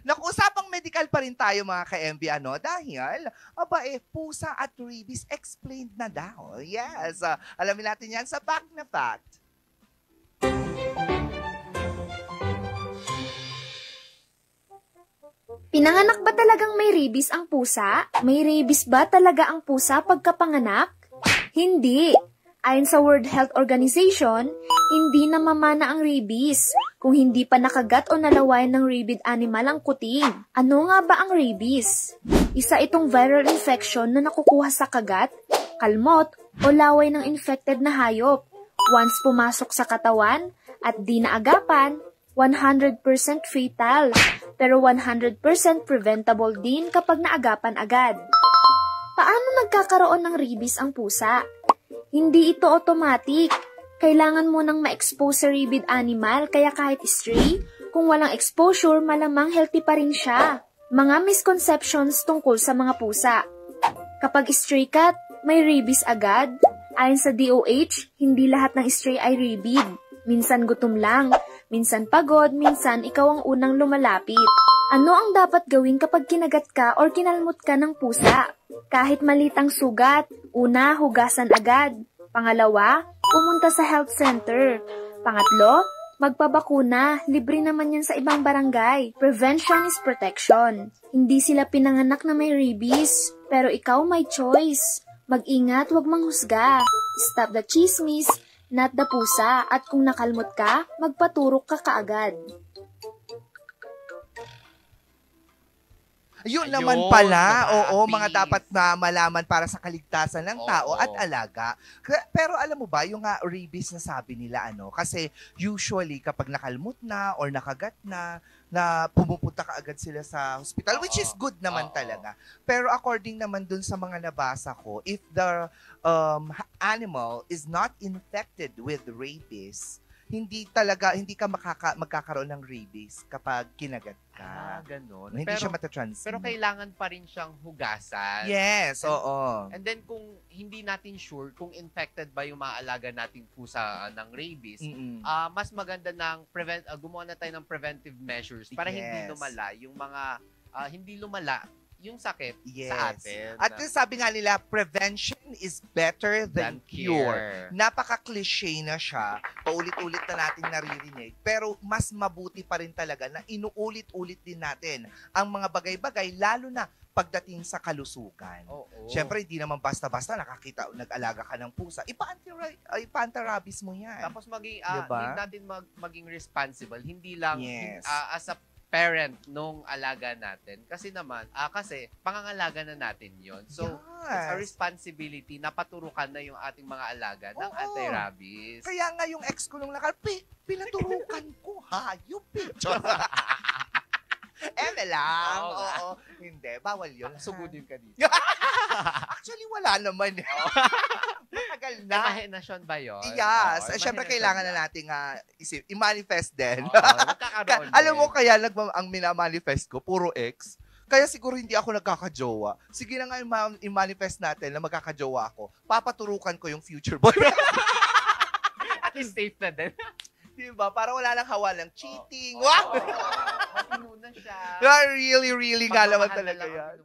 Naku, usapang medical pa rin tayo mga ka-MB, ano? Dahil, pusa at rabies explained na daw. Yes, alamin natin yan sa Fact na Fact. Pinanganak ba talagang may rabies ang pusa? May rabies ba talaga ang pusa pagkapanganak? Hindi. Ayon sa World Health Organization, hindi namamana ang rabies kung hindi pa nakagat o nalawayan ng rabid animal ang kuting. Ano nga ba ang rabies? Isa itong viral infection na nakukuha sa kagat, kalmot o laway ng infected na hayop. Once pumasok sa katawan at di naagapan, 100% fatal, pero 100% preventable din kapag naagapan agad. Paano nagkakaroon ng rabies ang pusa? Hindi ito automatic. Kailangan mo nang ma-expose sa rabid animal, kaya kahit stray, kung walang exposure, malamang healthy pa rin siya. Mga misconceptions tungkol sa mga pusa. Kapag stray cat, may rabies agad. Ayon sa DOH, hindi lahat ng stray ay rabid. Minsan gutom lang, minsan pagod, minsan ikaw ang unang lumalapit. Ano ang dapat gawin kapag kinagat ka or kinalmot ka ng pusa? Kahit malitang sugat, una, hugasan agad. Pangalawa, pumunta sa health center. Pangatlo, magpabakuna. Libre naman yan sa ibang barangay. Prevention is protection. Hindi sila pinanganak na may rabies, pero ikaw may choice. Mag-ingat, huwag manghusga. Stop the chismis, not the pusa. At kung nakalmot ka, magpaturok ka kaagad. Yun naman pala, oo, mga dapat na malaman para sa kaligtasan ng tao at alaga. Pero alam mo ba, yung rabies na sabi nila, kasi usually kapag nakalmot na or nakagat na pumupunta ka agad sila sa hospital, which is good naman talaga. Pero according naman dun sa mga nabasa ko, if the animal is not infected with rabies, hindi ka magkakaroon ng rabies kapag kinagat ka. Ganon. Hindi siya matatransmit. Pero kailangan pa rin siyang hugasan. Yes, oo. And then kung hindi natin sure kung infected ba yung mga alaga nating pusa ng rabies, mas maganda ng gumawa na tayo ng preventive measures para hindi lumala yung mga hindi lumala yung sakit sa atin. At sabi nga nila, prevention is better than cure. Napaka-cliche na siya. Paulit-ulit na natin naririnig. Pero mas mabuti pa rin talaga na inuulit-ulit din natin ang mga bagay-bagay, lalo na pagdating sa kalusugan. Siyempre, hindi naman basta-basta nag-alaga ka ng pusa. Ipa-anti-rabies mo yan. Tapos hindi natin maging responsible. Hindi lang as a parent nung alaga natin. Kasi pangangalaga na natin yon. So, it's a responsibility na paturukan na yung ating mga alaga ng anti-rabies. Kaya nga yung ex ko nung pinaturukan ko, hayop eh. Lang. Oo. Hindi, bawal yun. Sugudin ka dito. Actually, wala naman. Matagal na. Imahinasyon ba yun? Yes. Siyempre, kailangan na nating i-manifest din. Alam mo, kaya ang minamanifest ko, puro ex. Kaya siguro hindi ako nagkakajowa. Sige na nga i-manifest natin na magkakajowa ako. Papaturukan ko yung future boy. At least safe na din. Diba? Para wala lang hawa ng cheating. Wow! Matino na siya. Really nga naman talaga yan.